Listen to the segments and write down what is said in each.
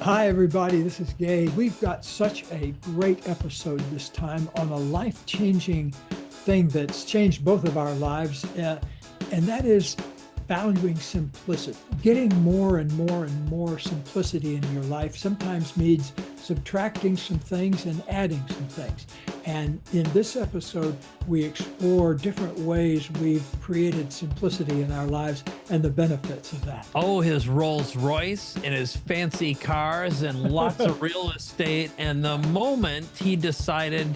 Hi, everybody. This is Gay. We've got such a great episode this time on a life-changing thing that's changed both of our lives, and that is valuing simplicity. Getting more and more and more simplicity in your life sometimes means subtracting some things and adding some things. And in this episode, we explore different ways we've created simplicity in our lives and the benefits of that. Oh, his Rolls Royce and his fancy cars and lots of real estate. And the moment he decided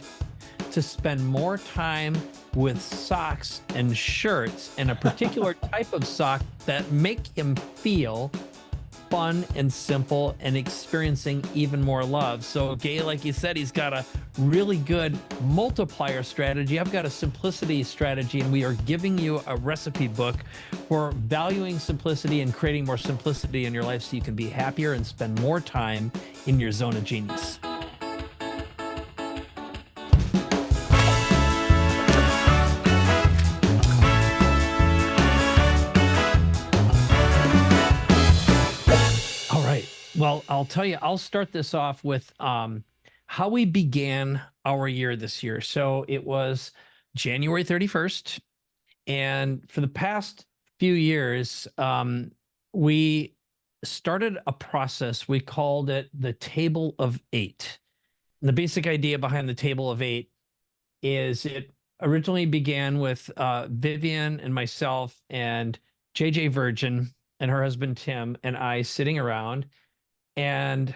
to spend more time with socks and shirts and a particular type of sock that make him feel fun and simple and experiencing even more love. So Gay, like you said, he's got a really good multiplier strategy. I've got a simplicity strategy, and we are giving you a recipe book for valuing simplicity and creating more simplicity in your life so you can be happier and spend more time in your zone of genius. Well, I'll tell you, I'll start this off with how we began our year this year. So it was January 31st. And for the past few years, we started a process. We called it the Table of Eight. And the basic idea behind the Table of Eight is it originally began with Vivian and myself and JJ Virgin and her husband, Tim, and I sitting around. And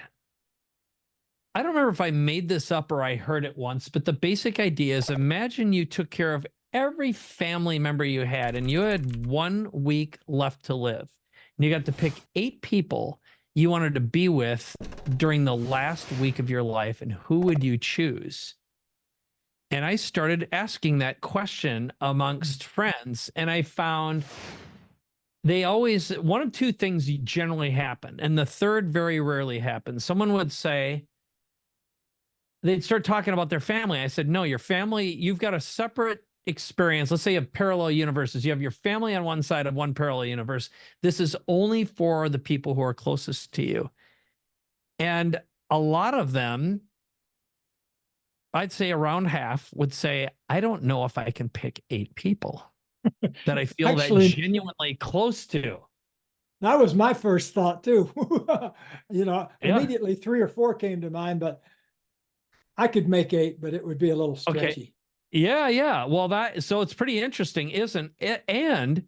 I don't remember if I made this up or I heard it once, but the basic idea is imagine you took care of every family member you had and you had 1 week left to live. And you got to pick 8 people you wanted to be with during the last week of your life, and who would you choose? And I started asking that question amongst friends, and I found they always, one of two things generally happen, and the third very rarely happens. Someone would say, they'd start talking about their family. I said, no, your family, you've got a separate experience. Let's say you have parallel universes. You have your family on one side of one parallel universe. This is only for the people who are closest to you. And a lot of them, I'd say around half, would say, I don't know if I can pick 8 people that I feel Actually, that genuinely close to. that was my first thought too. Yeah. Immediately 3 or 4 came to mind, but I could make 8, but it would be a little stretchy. Okay. Yeah. Well, so it's pretty interesting, isn't it? And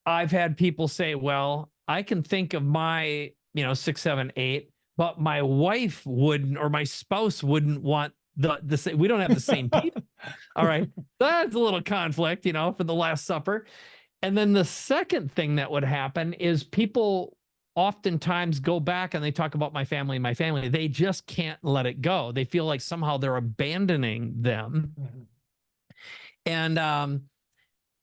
I've had people say, well, I can think of my, 6, 7, 8, but my wife wouldn't, or my spouse wouldn't want the same. We don't have the same people. All right. That's a little conflict, for the Last Supper. And then the second thing that would happen is people oftentimes go back and they talk about my family. They just can't let it go. They feel like somehow they're abandoning them. Mm-hmm.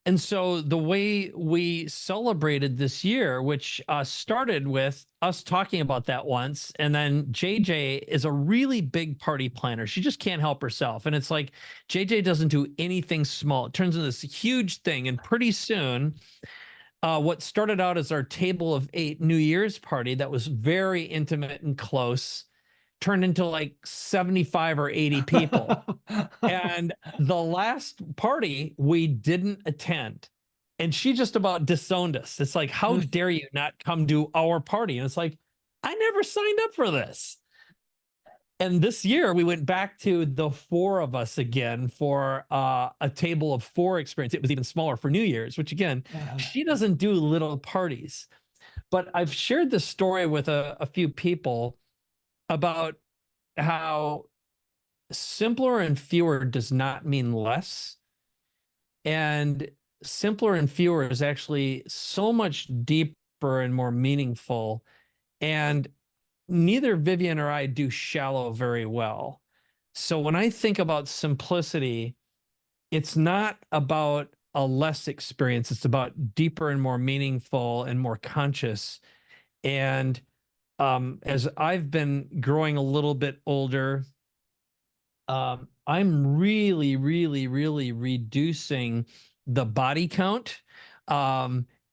And so the way we celebrated this year, which started with us talking about that once, and then JJ is a really big party planner. She just can't help herself. And it's like JJ doesn't do anything small. It turns into this huge thing. And pretty soon, what started out as our Table of 8 New Year's party that was very intimate and close turned into like 75 or 80 people. And the last party we didn't attend. And she just about disowned us. It's like, how dare you not come to our party? And it's like, I never signed up for this. And this year we went back to the 4 of us again for a Table of 4 experience. It was even smaller for New Year's, which again, she doesn't do little parties. But I've shared this story with a few people about how simpler and fewer does not mean less. And simpler and fewer is actually so much deeper and more meaningful. And neither Vivian or I do shallow very well. So when I think about simplicity, it's not about a less experience. It's about deeper and more meaningful and more conscious. And as I've been growing a little bit older, I'm really, really, really reducing the body count.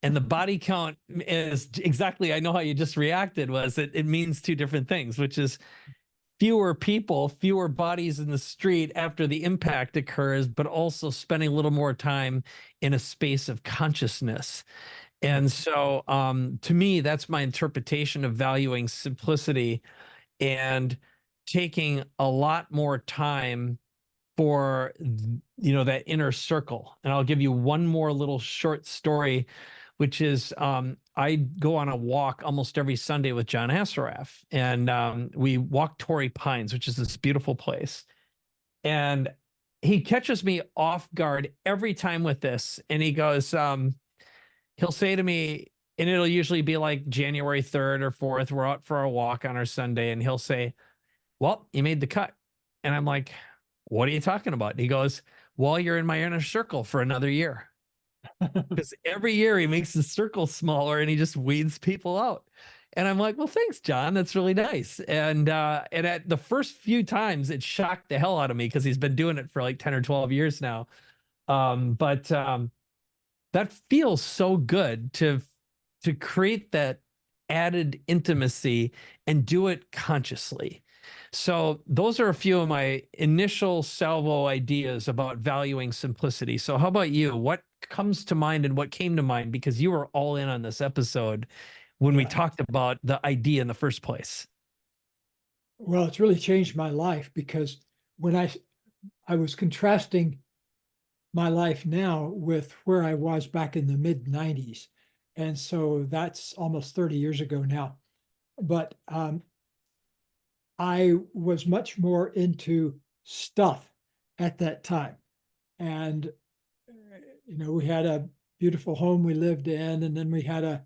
And the body count is exactly, I know how you just reacted, was it means two different things, which is fewer people, fewer bodies in the street after the impact occurs, but also spending a little more time in a space of consciousness. And so to me, that's my interpretation of valuing simplicity and taking a lot more time for that inner circle. And I'll give you one more little short story, which is I go on a walk almost every Sunday with John Assaraf, and we walk Torrey Pines, which is this beautiful place. And he catches me off guard every time with this, and he goes, he'll say to me, and it'll usually be like January 3rd or 4th, we're out for a walk on our Sunday, and he'll say, well, you made the cut. And I'm like, what are you talking about? And he goes, well, you're in my inner circle for another year. Because every year he makes the circle smaller and he just weeds people out. And I'm like, well, thanks, John. That's really nice. And at the first few times, it shocked the hell out of me because he's been doing it for like 10 or 12 years now. But that feels so good to create that added intimacy and do it consciously. So those are a few of my initial salvo ideas about valuing simplicity. So how about you? What comes to mind and what came to mind? Because you were all in on this episode when we talked about the idea in the first place. Well, it's really changed my life because when I was contrasting my life now with where I was back in the mid 90s. And so that's almost 30 years ago now. But I was much more into stuff at that time. And, we had a beautiful home we lived in, and then we had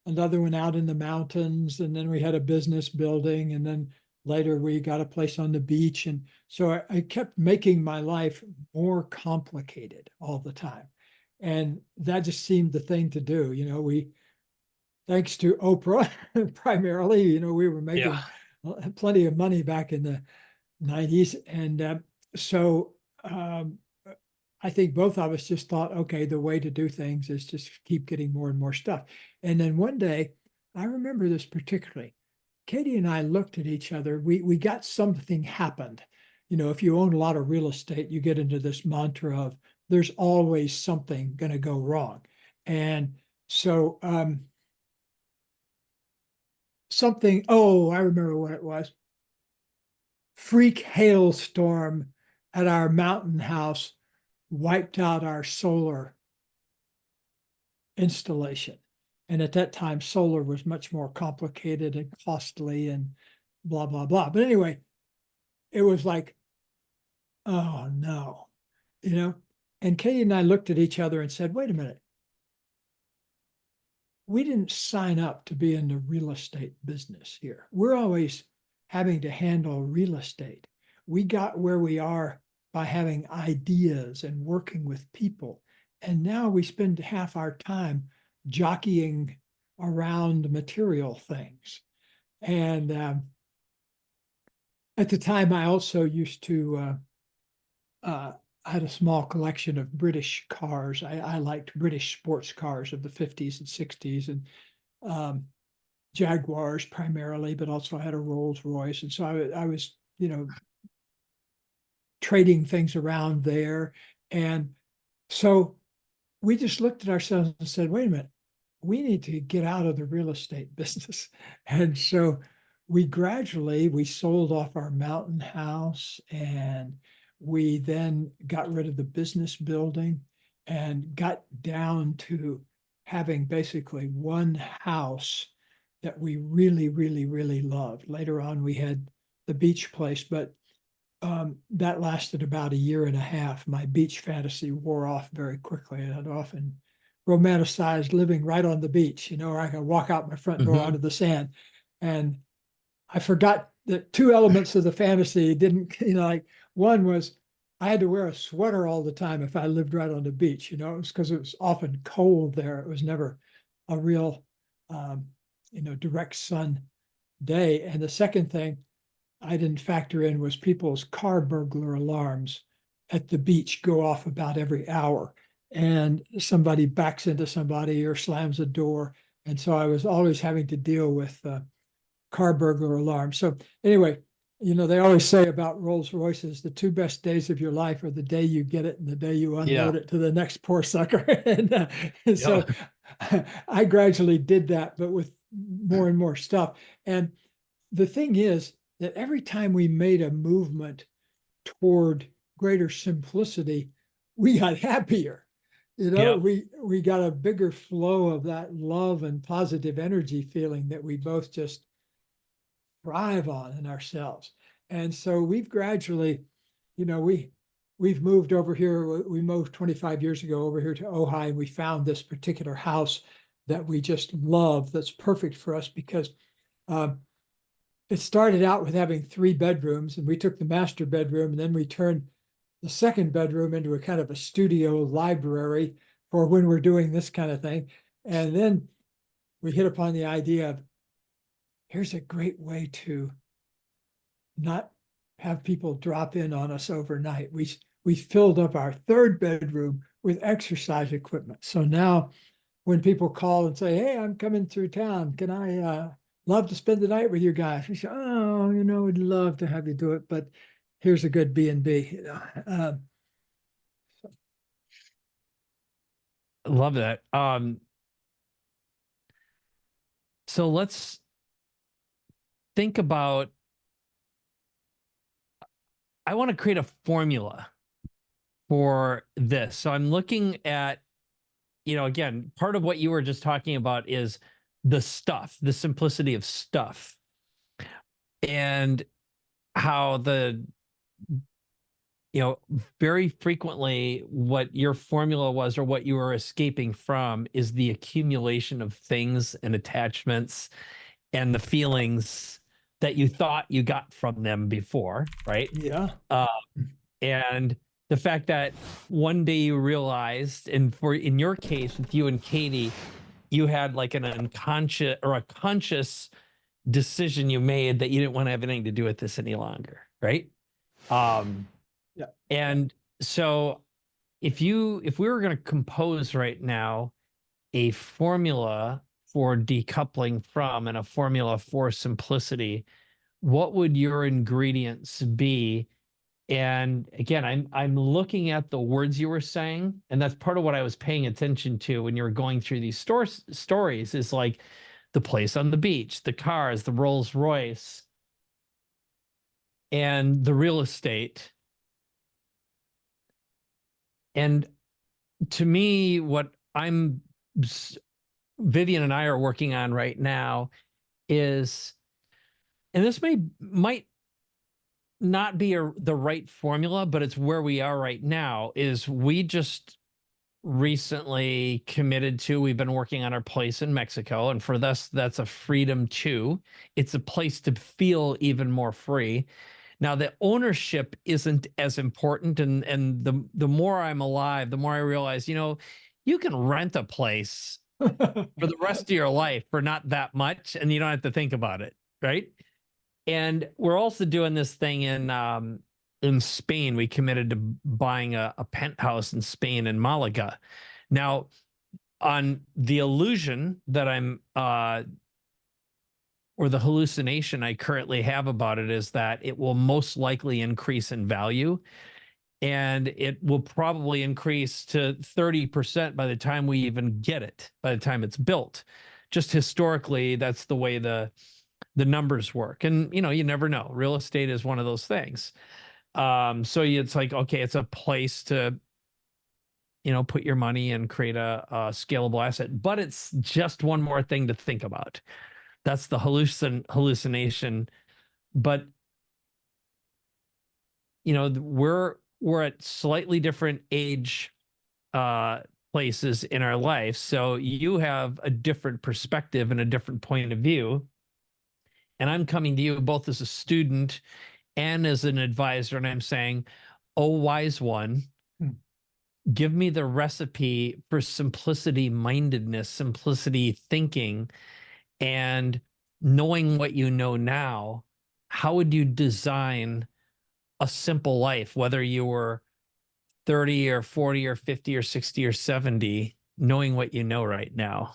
another one out in the mountains, and then we had a business building, and then later we got a place on the beach. And so I kept making my life more complicated all the time. And that just seemed the thing to do. Thanks to Oprah, primarily, we were making plenty of money back in the 90s. And so I think both of us just thought, okay, the way to do things is just keep getting more and more stuff. And then one day, I remember this particularly. Katie and I looked at each other. We got something happened. If you own a lot of real estate, you get into this mantra of there's always something going to go wrong. And so I remember what it was. Freak hailstorm at our mountain house wiped out our solar installation. And at that time, solar was much more complicated and costly and blah, blah, blah. But anyway, it was like, oh no, and Katie and I looked at each other and said, wait a minute. We didn't sign up to be in the real estate business here. We're always having to handle real estate. We got where we are by having ideas and working with people. And now we spend half our time jockeying around material things. And at the time, I also used to, I had a small collection of British cars. I liked British sports cars of the 50s and 60s, and Jaguars primarily, but also I had a Rolls Royce. And so I was, trading things around there. And so we just looked at ourselves and said, wait a minute, we need to get out of the real estate business. And so we sold off our mountain house, and we then got rid of the business building and got down to having basically one house that we really, really, really loved. Later on, we had the beach place, but that lasted about a year and a half. My beach fantasy wore off very quickly. And I'd often romanticized living right on the beach, where I could walk out my front door onto the sand. And I forgot that two elements of the fantasy didn't, like one was I had to wear a sweater all the time if I lived right on the beach, it was because it was often cold there. It was never a real, direct sun day. And the second thing I didn't factor in was people's car burglar alarms at the beach go off about every hour. and somebody backs into somebody or slams a door. And so I was always having to deal with car burglar alarm. So anyway, they always say about Rolls Royces, the two best days of your life are the day you get it and the day you Yeah. unload it to the next poor sucker. And Yeah. so I gradually did that, but with more and more stuff. And the thing is that every time we made a movement toward greater simplicity, we got happier. Yep. We got a bigger flow of that love and positive energy feeling that we both just thrive on in ourselves. And so we've gradually, we've moved over here. We moved 25 years ago over here to Ojai, and we found this particular house that we just love. That's perfect for us because uh, it started out with having 3 bedrooms, and we took the master bedroom, and then we turned the second bedroom into a kind of a studio library for when we're doing this kind of thing. And then we hit upon the idea of here's a great way to not have people drop in on us overnight. We filled up our 3rd bedroom with exercise equipment. So now when people call and say, "Hey, I'm coming through town. Can I love to spend the night with you guys?" We say, "Oh, we'd love to have you do it, but here's a good B&B." Love that. So let's think about, I want to create a formula for this. So I'm looking at, again, part of what you were just talking about is the stuff, the simplicity of stuff, and how you know, very frequently what your formula was or what you were escaping from is the accumulation of things and attachments and the feelings that you thought you got from them before, right? Yeah. Uh, and the fact that one day you realized, and for in your case with you and Katie, you had like an unconscious or a conscious decision you made that you didn't want to have anything to do with this any longer, right? Um, Yeah. and so if we were going to compose right now a formula for decoupling from and a formula for simplicity, what would your ingredients be? And again, I'm looking at the words you were saying, and that's part of what I was paying attention to when you were going through these stories is like the place on the beach, the cars, the Rolls Royce, and the real estate. And to me, what Vivian and I are working on right now is, and this might not be the right formula, but it's where we are right now, is we just recently committed to, we've been working on our place in Mexico, and for us that's a freedom too. It's a place to feel even more free. Now the ownership isn't as important, and the more I'm alive, the more I realize, you can rent a place for the rest of your life for not that much, and you don't have to think about it, right? And we're also doing this thing in Spain. We committed to buying a penthouse in Spain in Malaga. Now, on the illusion that or the hallucination I currently have about it is that it will most likely increase in value, and it will probably increase to 30% by the time we even get it, by the time it's built. Just historically, that's the way the numbers work. And, you never know. Real estate is one of those things. So it's like, okay, it's a place to, put your money and create a scalable asset, but it's just one more thing to think about. That's the hallucination. But, we're at slightly different age places in our life. So you have a different perspective and a different point of view. And I'm coming to you both as a student and as an advisor, and I'm saying, oh, wise one, give me the recipe for simplicity mindedness, simplicity thinking, and knowing what you know now. How would you design a simple life, whether you were 30 or 40 or 50 or 60 or 70, knowing what you know right now?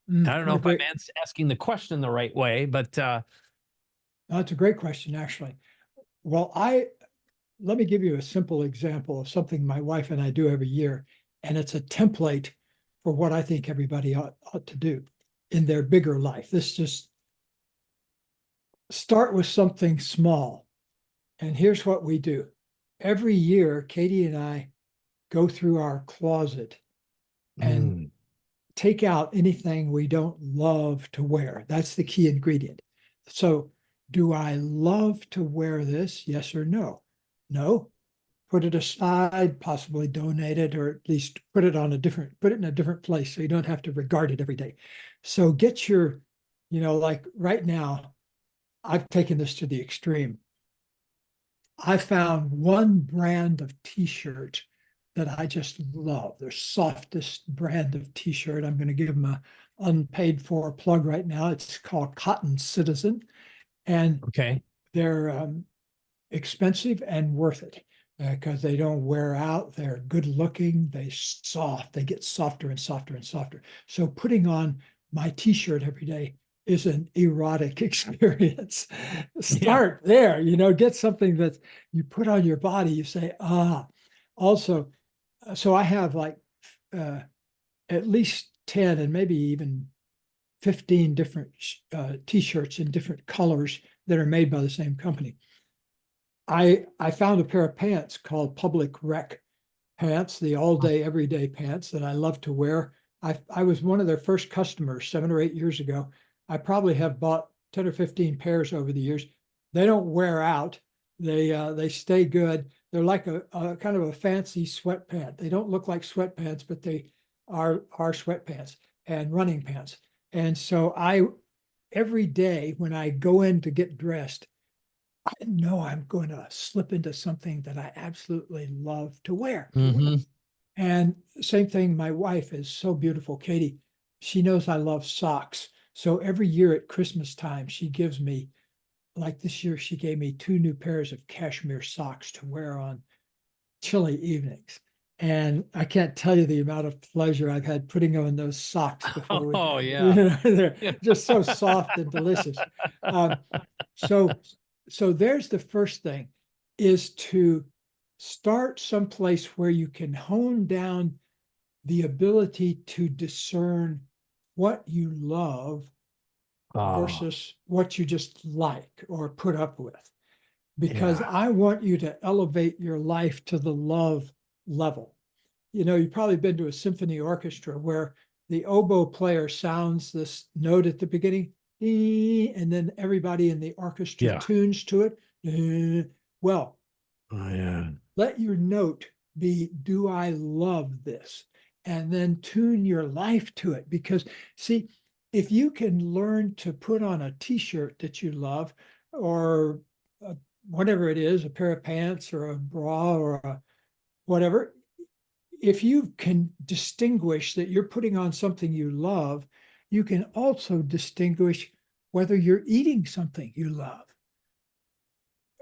I don't know What a if I'm great, asking the question the right way, but that's a great question, actually. Well, let me give you a simple example of something my wife and I do every year, and it's a template for what I think everybody ought to do in their bigger life. This just start with something small. And here's what we do. Every year, Katie and I go through our closet and mm, take out anything we don't love to wear. That's the key ingredient. So, do I love to wear this? Yes or no? No. Put it aside, possibly donate it, or at least put it in a different place so you don't have to regard it every day. So get your, like right now, I've taken this to the extreme. I found one brand of t-shirt that I just love. Their softest brand of t-shirt. I'm going to give them a unpaid for plug right now. It's called Cotton Citizen, and okay. they're expensive and worth it because they don't wear out. They're good looking. They get softer and softer and softer. So putting on my t-shirt every day is an erotic experience. Yeah. Start there, get something that you put on your body. You say, ah. Also, so I have like uh, at least 10 and maybe even 15 different t-shirts in different colors that are made by the same company. I found a pair of pants called Public Rec pants, the all day, everyday pants that I love to wear. I was one of their first customers 7 or 8 years ago. I probably have bought 10 or 15 pairs over the years. They don't wear out. They stay good. They're like a kind of a fancy sweatpant. They don't look like sweatpants, but they are sweatpants and running pants. And so every day when I go in to get dressed, I know I'm going to slip into something that I absolutely love to wear. Hmm. And same thing, my wife is so beautiful, Katie. She knows I love socks. So every year at Christmas time, she gives me, like this year, she gave me 2 new pairs of cashmere socks to wear on chilly evenings. And I can't tell you the amount of pleasure I've had putting on those socks before Oh, yeah. they're Yeah. just so soft and delicious. Um, so, so there's the first thing is to start someplace where you can hone down the ability to discern what you love Oh, versus what you just like or put up with. Because yeah. I want you to elevate your life to the love level. You've probably been to a symphony orchestra where the oboe player sounds this note at the beginning, and then everybody in the orchestra Yeah. tunes to it. Well, Oh, yeah. let your note be, do I love this? And then tune your life to it. Because, see, if you can learn to put on a t-shirt that you love, or whatever it is, a pair of pants or a bra or whatever, if you can distinguish that you're putting on something you love, you can also distinguish whether you're eating something you love,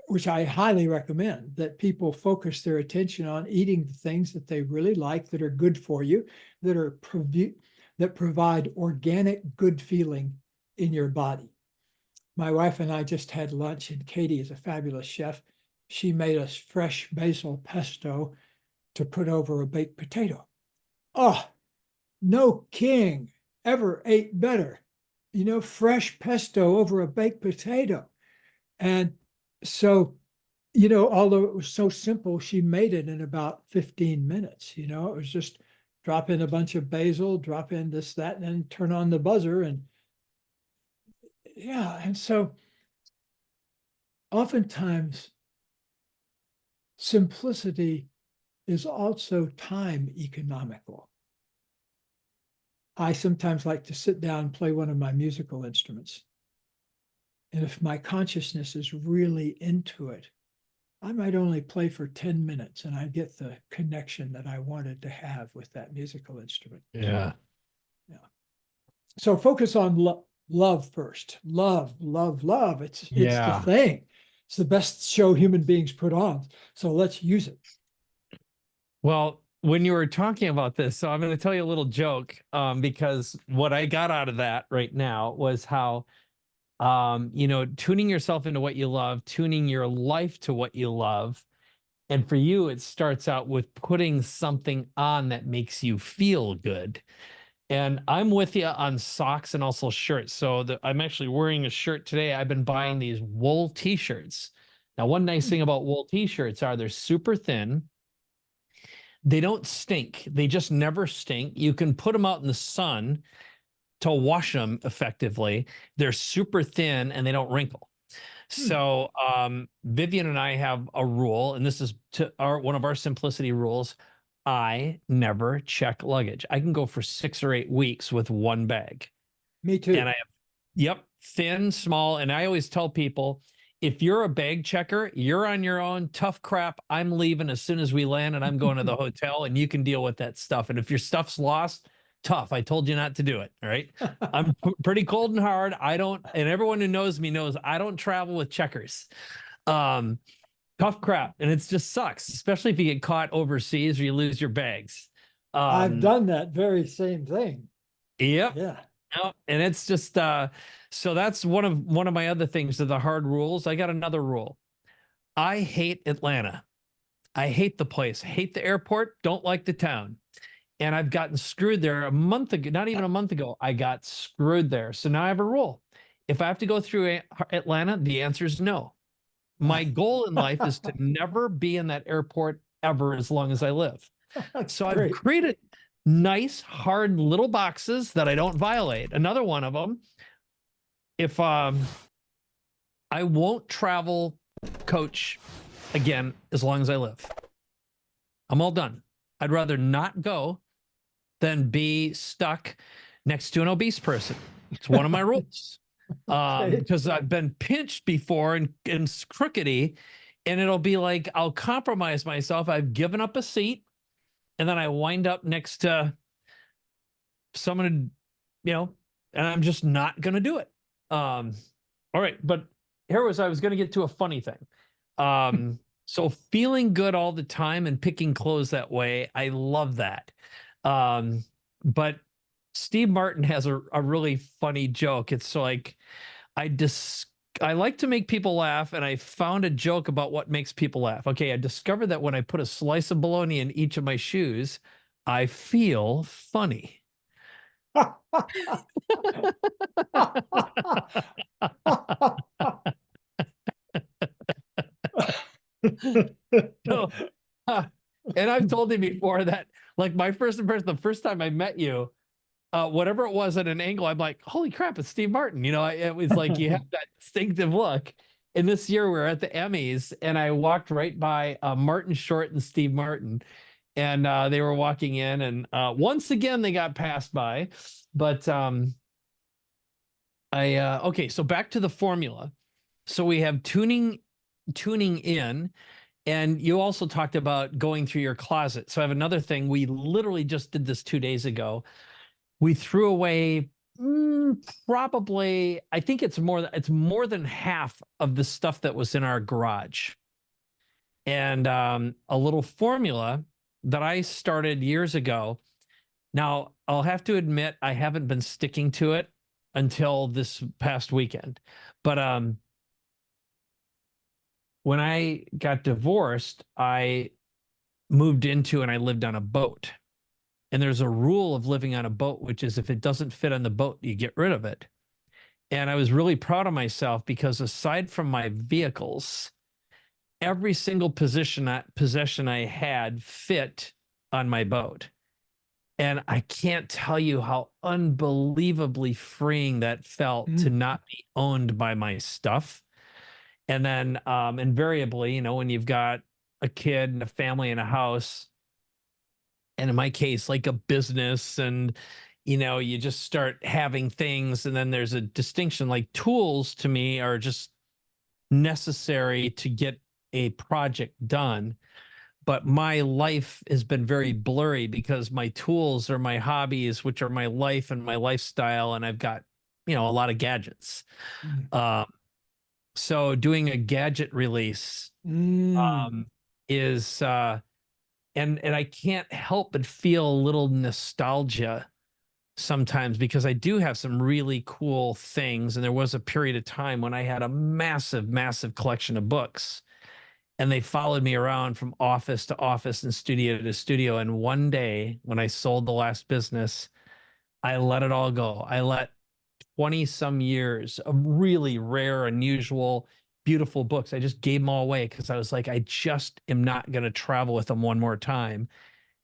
which I highly recommend that people focus their attention on eating the things that they really like, that are good for you, that provide organic good feeling in your body. My wife and I just had lunch, and Katie is a fabulous chef. She made us fresh basil pesto to put over a baked potato. Oh, no king ever ate better. Fresh pesto over a baked potato. And so, although it was so simple, she made it in about 15 minutes. It was just drop in a bunch of basil, drop in this, that, and then turn on the buzzer. And yeah. And so oftentimes simplicity is also time economical. I sometimes like to sit down and play one of my musical instruments. And if my consciousness is really into it, I might only play for 10 minutes and I get the connection that I wanted to have with that musical instrument. Yeah. Yeah. So focus on love first. Love, love, love. It's the Yeah. thing. It's the best show human beings put on. So let's use it. Well, when you were talking about this, so I'm going to tell you a little joke, because what I got out of that right now was how, tuning yourself into what you love, tuning your life to what you love. And for you, it starts out with putting something on that makes you feel good. And I'm with you on socks and also shirts. So I'm actually wearing a shirt today. I've been buying these wool t-shirts. Now, one nice thing about wool t-shirts are they're super thin. They don't stink. They just never stink. You can put them out in the sun to wash them effectively. They're super thin and they don't wrinkle. So Vivian and I have a rule, and this is one of our simplicity rules. I never check luggage. I can go for 6 or 8 weeks with one bag. Me And too. I have, yep, thin, small. And I always tell people, if you're a bag checker, you're on your own. Tough crap. I'm leaving as soon as we land and I'm going to the hotel and you can deal with that stuff. And if your stuff's lost, tough. I told you not to do it. All right. I'm pretty cold and hard. I don't, and everyone who knows me knows I don't travel with checkers. Um, Tough crap. And it just sucks, especially if you get caught overseas or you lose your bags. I've done that very same thing. Yep. Yeah. No, and it's just so that's one of my other things are the hard rules. I got another rule. I hate Atlanta. I hate the place, hate the airport, don't like the town. And I've gotten screwed there a month ago, not even a month ago. I got screwed there. So now I have a rule. If I have to go through Atlanta, the answer is no. My goal in life is to never be in that airport ever as long as I live. That's So I've great. created nice, hard little boxes that I don't violate. Another one of them, if I won't travel coach again as long as I live. I'm all done. I'd rather not go than be stuck next to an obese person. It's one of my rules. Okay. Because I've been pinched before and crookedy, and it'll be like I'll compromise myself. I've given up a seat, and then I wind up next to someone, and I'm just not going to do it. All right, but I was going to get to a funny thing. So feeling good all the time and picking clothes that way, I love that. But Steve Martin has a really funny joke. It's like I like to make people laugh, and I found a joke about what makes people laugh. Okay, I discovered that when I put a slice of bologna in each of my shoes, I feel funny. So, and I've told him before that, like my first impression, the first time I met you, whatever it was at an angle, I'm like, holy crap, it's Steve Martin. It was like you have that distinctive look. And this year we were at the Emmys, and I walked right by Martin Short and Steve Martin, and they were walking in, and once again they got passed by. But okay, so back to the formula. So we have tuning in. And you also talked about going through your closet. So I have another thing. We literally just did this 2 days ago. We threw away probably, I think it's more than half of the stuff that was in our garage. And a little formula that I started years ago. Now, I'll have to admit, I haven't been sticking to it until this past weekend. But when I got divorced, I moved into and I lived on a boat. And there's a rule of living on a boat, which is if it doesn't fit on the boat, you get rid of it. And I was really proud of myself because aside from my vehicles, every single possession I had fit on my boat. And I can't tell you how unbelievably freeing that felt to not be owned by my stuff. And then invariably, when you've got a kid and a family and a house, and in my case, like a business, and you just start having things, and then there's a distinction. Like tools to me are just necessary to get a project done. But my life has been very blurry because my tools are my hobbies, which are my life and my lifestyle. And I've got, a lot of gadgets. So doing a gadget release is and I can't help but feel a little nostalgia sometimes because I do have some really cool things. And there was a period of time when I had a massive, massive collection of books, and they followed me around from office to office and studio to studio. And one day when I sold the last business, I let it all go. I let 20 some years of really rare, unusual, beautiful books. I just gave them all away because I was like, I just am not going to travel with them one more time.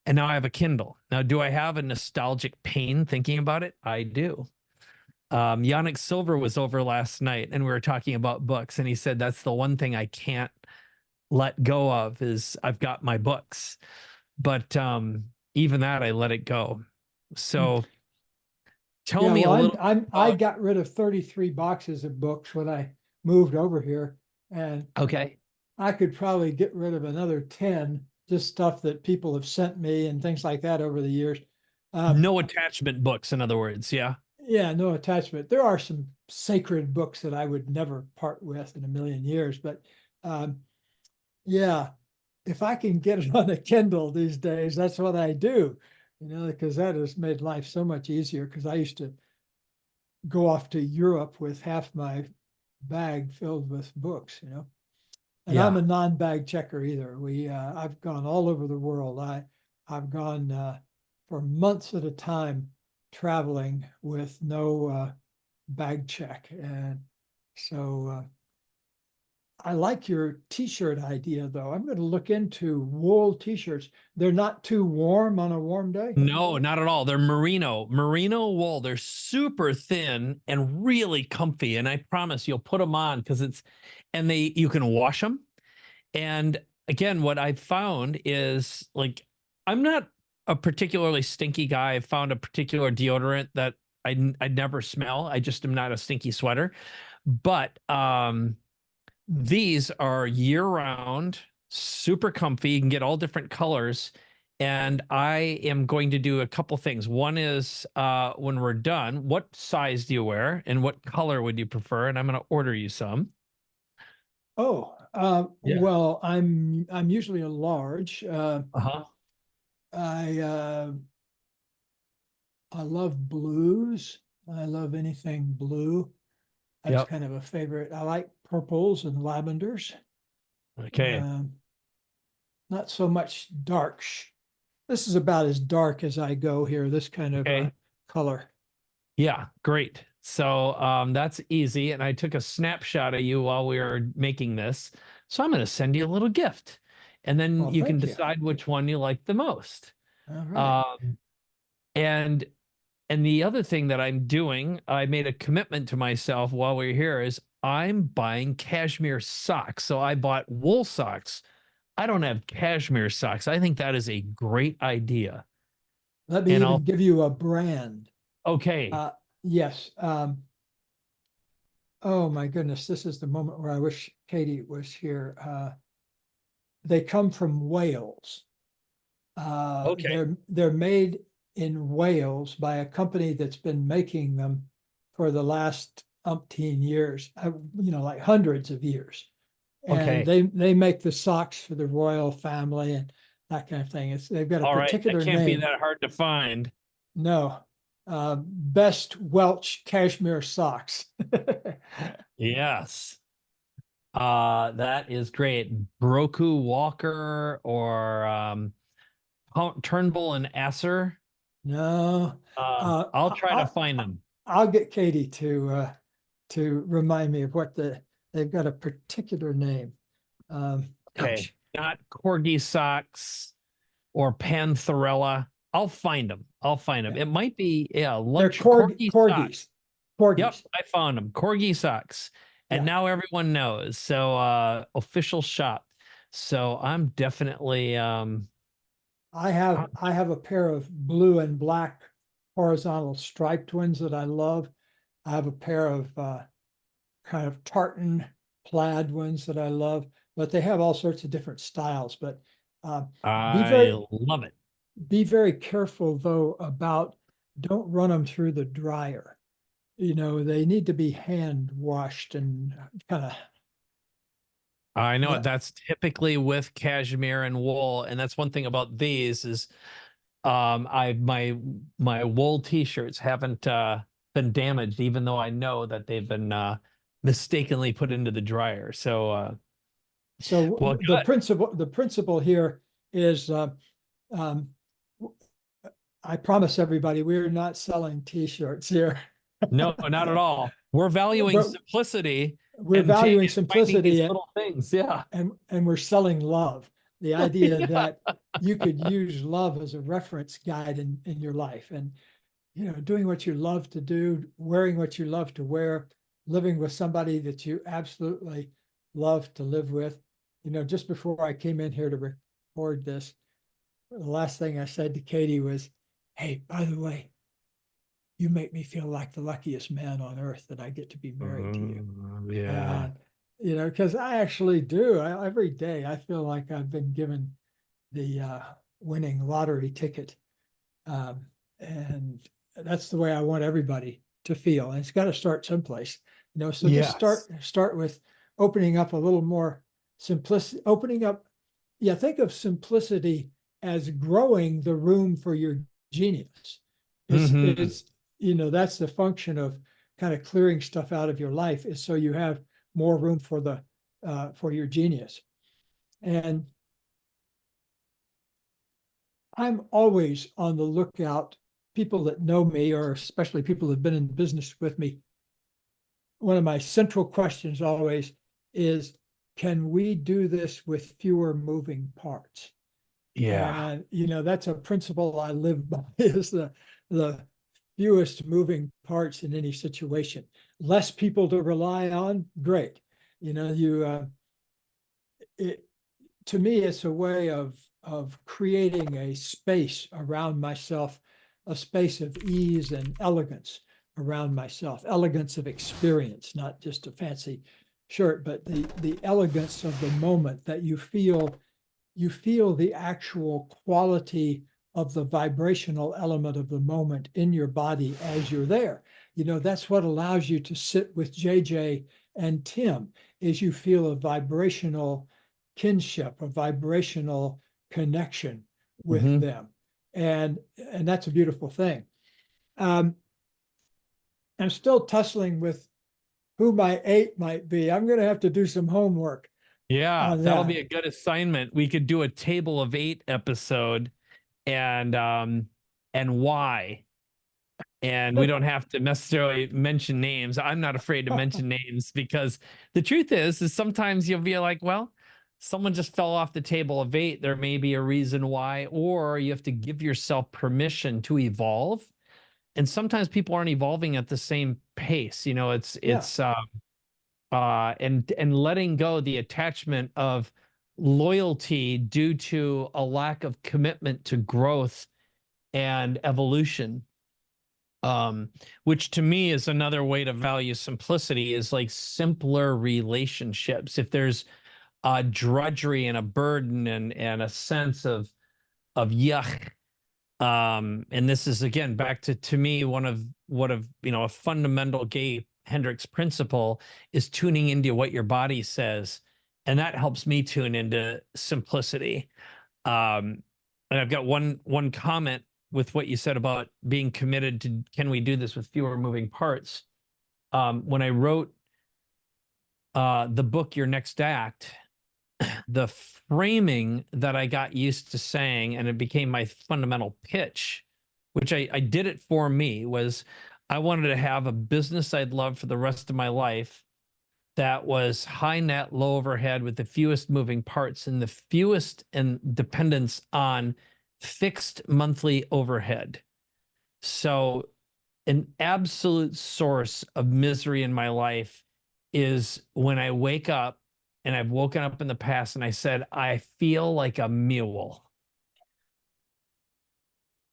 And now I have a Kindle. Now, do I have a nostalgic pain thinking about it? I do. Yannick Silver was over last night and we were talking about books, and he said that's the one thing I can't let go of is I've got my books. But even that I let it go. So tell Yeah, me a well, little I about got rid of 33 boxes of books when I moved over here, and okay. I could probably get rid of another 10, just stuff that people have sent me and things like that over the years. Um, No attachment books, in other words. Yeah. yeah, no attachment. There are some sacred books that I would never part with in a million years, but um, yeah, if I can get it on a Kindle these days, that's what I do, because that has made life so much easier. Because I used to go off to Europe with half my bag filled with books. And I'm Yeah. a non-bag checker either. I've gone all over the world. I've gone for months at a time traveling with no bag check, and so I like your t-shirt idea though. I'm going to look into wool t-shirts. They're not too warm on a warm day. No, not at all. They're merino wool. They're super thin and really comfy. And I promise you'll put them on because and you can wash them. And again, what I found is like, I'm not a particularly stinky guy. I found a particular deodorant that I never smell. I just am not a stinky sweater. But these are year round, super comfy. You can get all different colors. And I am going to do a couple things. One is when we're done, what size do you wear and what color would you prefer? And I'm going to order you some. Oh, Yeah. well, I'm usually a large. Uh-huh. I I love blues. I love anything blue. That's Yep. kind of a favorite. I like purples and lavenders. Okay. Um, Not so much dark. This is about as dark as I go here, this kind of Okay. color. Yeah, great. So that's easy. And I took a snapshot of you while we were making this. So I'm going to send you a little gift. And then Well, you can thank you. decide which one you like the most. All right. Um, and and the other thing that I'm doing, I made a commitment to myself while we are here, is I'm buying cashmere socks. So I bought wool socks. I don't have cashmere socks. I think that is a great idea. Let me And even I'll, give you a brand. okay. Uh, yes. Oh my goodness, this is the moment where I wish Katie was here. They come from Wales. Okay. They're made in Wales by a company that's been making them for the last umpteen years, like hundreds of years. And Okay. they make the socks for the royal family and that kind of thing. They've got a All right. That particular can't be name. that hard to find. No, best Welsh cashmere socks. Yes. That is great. Broku Walker or Turnbull and Asser. No, I'll try to find them. I'll get Katie to remind me of they've got a particular name. Okay. Gosh, Not corgi socks or Pantherella. I'll find them. I'll find them. yeah, It might be, yeah, they're lunch corgi corgis, socks. Yep, corgis. I found them. Corgi socks. And Yeah, now everyone knows. So official shop. So I'm definitely I have a pair of blue and black horizontal striped ones that I love. I have a pair of kind of tartan plaid ones that I love, but they have all sorts of different styles. But uh, be I very love it. be very careful though about don't run them through the dryer. They need to be hand washed and kind of I know it. That That's typically with cashmere and wool, and that's one thing about these is I my wool t-shirts haven't been damaged, even though I know that they've been mistakenly put into the dryer. So well, so good. the principle here is um, I promise everybody we're not selling t-shirts here. No, not at all. We're valuing But simplicity we're and valuing finding these simplicity little things. Yeah. and we're selling love. The idea Yeah. that you could use love as a reference guide in your life, and doing what you love to do, wearing what you love to wear, living with somebody that you absolutely love to live with. Just before I came in here to record this, the last thing I said to Katie was, "Hey, by the way, you make me feel like the luckiest man on earth that I get to be married to you." Yeah. And, because I actually do. Every day I feel like I've been given the winning lottery ticket. Um, and that's the way I want everybody to feel. And it's got to start someplace, so just Yes. start with opening up a little more simplicity, opening up. Yeah, think of simplicity as growing the room for your genius. Hmm. That's the function of kind of clearing stuff out of your life, is so you have more room for your genius. And I'm always on the lookout. People that know me, or especially people that have been in business with me, one of my central questions always is, can we do this with fewer moving parts? Yeah. And that's a principle I live by, is the fewest moving parts in any situation. Less people to rely on, great. You it to me, it's a way of creating a space around myself, a space of ease and elegance around myself, elegance of experience, not just a fancy shirt, but the elegance of the moment, that you feel the actual quality of the vibrational element of the moment in your body as you're there. That's what allows you to sit with JJ and Tim, is you feel a vibrational kinship, a vibrational connection with Hmm. them. And that's a beautiful thing. Um, I'm still tussling with who my eight might be. I'm going to have to do some homework Yeah, on that'll be that. a good assignment. We could do a table of eight episode and why. And we don't have to necessarily mention names. I'm not afraid to mention names because the truth is sometimes you'll be like, well, someone just fell off the table of eight. There may be a reason why, or you have to give yourself permission to evolve. And sometimes people aren't evolving at the same pace. Yeah, And letting go the attachment of loyalty due to a lack of commitment to growth and evolution, um which to me is another way to value simplicity, is like simpler relationships. If there's a drudgery and a burden and a sense of yuck, and this is again back to me one of a fundamental Gay Hendricks principle is tuning into what your body says, and that helps me tune into simplicity. And I've got one comment with what you said about being committed to, can we do this with fewer moving parts? When I wrote the book Your Next Act, the framing that I got used to saying, and it became my fundamental pitch, which I did it for me, was I wanted to have a business I'd love for the rest of my life that was high net, low overhead, with the fewest moving parts and the fewest and dependence on fixed monthly overhead. So, an absolute source of misery in my life is when I wake up, and I've woken up in the past and I said, I feel like a mule.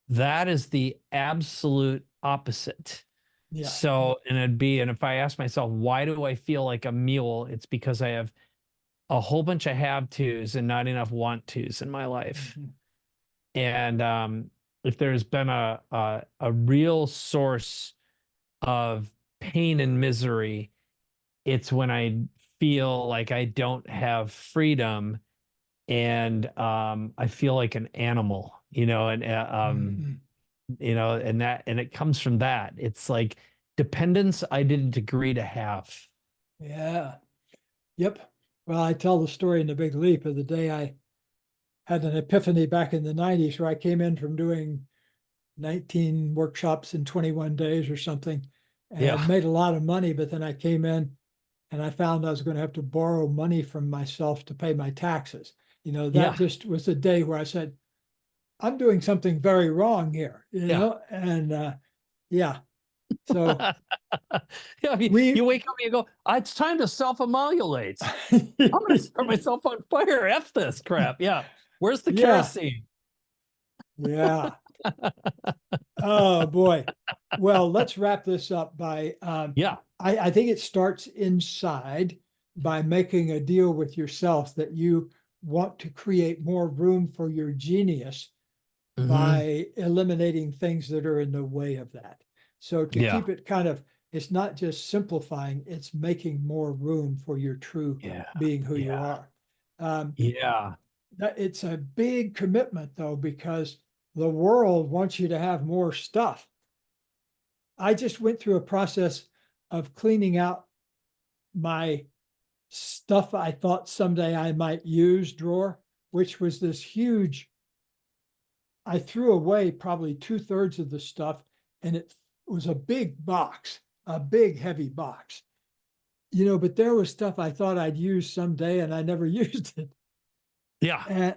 That is the absolute opposite. yeah. So, and if I ask myself, why do I feel like a mule? It's because I have a whole bunch of have tos and not enough want tos in my life. Mhm. And if there's been a real source of pain and misery, it's when I feel like I don't have freedom, and I feel like an animal, Mhm. and it comes from that. It's like dependence I didn't agree to have. Yeah. Yep. Well, I tell the story in The Big Leap of the day I had an epiphany back in the 90s where I came in from doing 19 workshops in 21 days or something and Yeah, made a lot of money. But then I came in and I found I was going to have to borrow money from myself to pay my taxes. That yeah. just was a day where I said, I'm doing something very wrong here, Yeah. and yeah. So Yeah, I mean, we, you wake up and you go, it's time to self-immolate. I'm gonna start myself on fire. F this crap. Yeah. Where's the yeah, kerosene? yeah. Oh boy. Well, let's wrap this up by Yeah. I think it starts inside by making a deal with yourself that you want to create more room for your genius Hmm. by eliminating things that are in the way of that. So to Yeah. keep it kind of, it's not just simplifying, it's making more room for your true Yeah. being who you Yeah. are. Um, Yeah. it's a big commitment though, because the world wants you to have more stuff. I just went through a process of cleaning out my stuff I thought someday I might use drawer, which was this huge. I threw away probably 2/3 of the stuff, and it was a big box, a big, heavy box. But there was stuff I thought I'd use someday, and I never used it. Yeah. And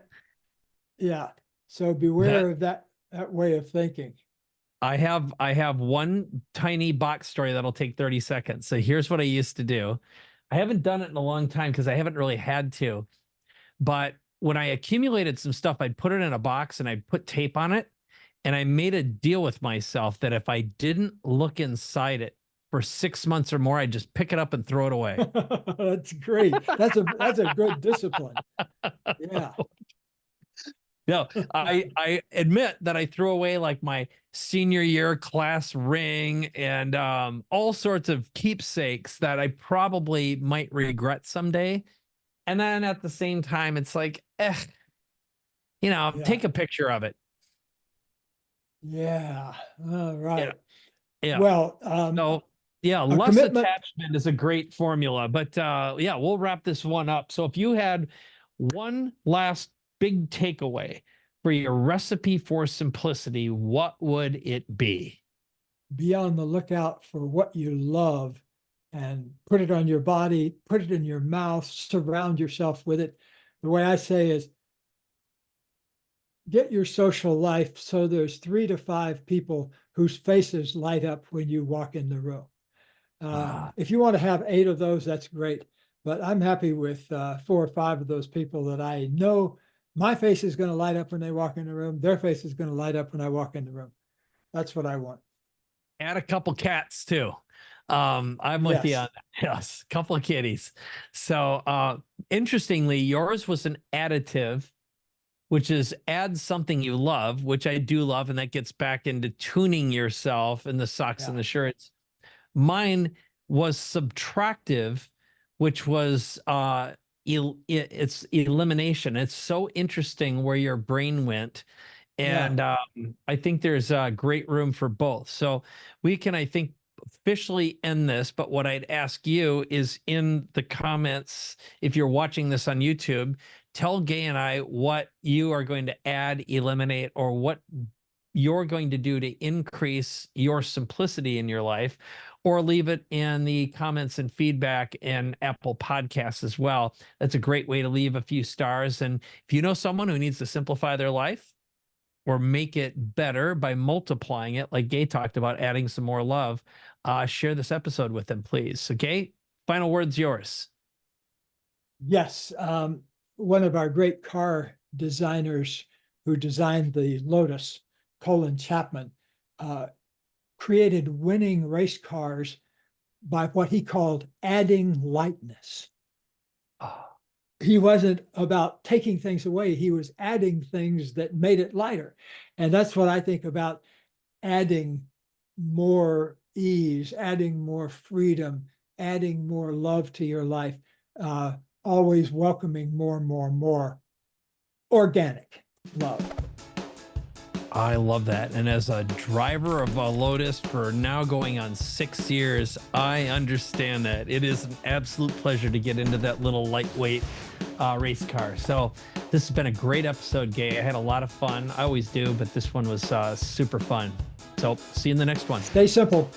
yeah, so That beware of that way of thinking. I have one tiny box story that'll take 30 seconds. So here's what I used to do. I haven't done it in a long time because I haven't really had to. But when I accumulated some stuff, I'd put it in a box and I'd put tape on it. And I made a deal with myself that if I didn't look inside it for 6 months or more, I'd just pick it up and throw it away. That's great. That's a good discipline. Yeah. No, I admit that I threw away like my senior year class ring and all sorts of keepsakes that I probably might regret someday. And then at the same time, it's like, Yeah. take a picture of it. Yeah. All Yeah, right. yeah. Well, So yeah, a less commitment. attachment is a great formula. But yeah, we'll wrap this one up. So if you had one last big takeaway for your recipe for simplicity, what would it be? Be on the lookout for what you love and put it on your body, put it in your mouth, surround yourself with it. The way I say is get your social life so there's 3 to 5 people whose faces light up when you walk in the room. Ah, If you want to have 8 of those, that's great. But I'm happy with 4 or 5 of those people that I know my face is going to light up when they walk in the room. Their face is going to light up when I walk in the room. That's what I want. add a couple cats too. I'm with you on Yes. that. Yes, a couple of kitties. So interestingly, yours was an additive, which is add something you love, which I do love, and that gets back into tuning yourself and the socks and Yeah. the shirts. Mine was subtractive, which was it's elimination. It's so interesting where your brain went, Yeah. and I think there's great room for both. So we can, I think, officially end this. But what I'd ask you is in the comments, if you're watching this on YouTube, tell Gay and I what you are going to add, eliminate, or what you're going to do to increase your simplicity in your life, or leave it in the comments and feedback and Apple Podcasts as well. That's a great way to leave a few stars. And if you know someone who needs to simplify their life or make it better by multiplying it, like Gay talked about, adding some more love, share this episode with them, please. So, Gay, final words yours. Yes. One of our great car designers who designed the Lotus, Colin Chapman, uh, created winning race cars by what he called adding lightness. Oh, He wasn't about taking things away, he was adding things that made it lighter. And that's what I think about adding more ease, adding more freedom, adding more love to your life. always welcoming more and more and more organic love. I love that. And as a driver of a Lotus for now going on 6 years, I understand that. It is an absolute pleasure to get into that little lightweight race car. So this has been a great episode, Gay. I had a lot of fun. I always do, but this one was super fun. So see you in the next one. Stay simple.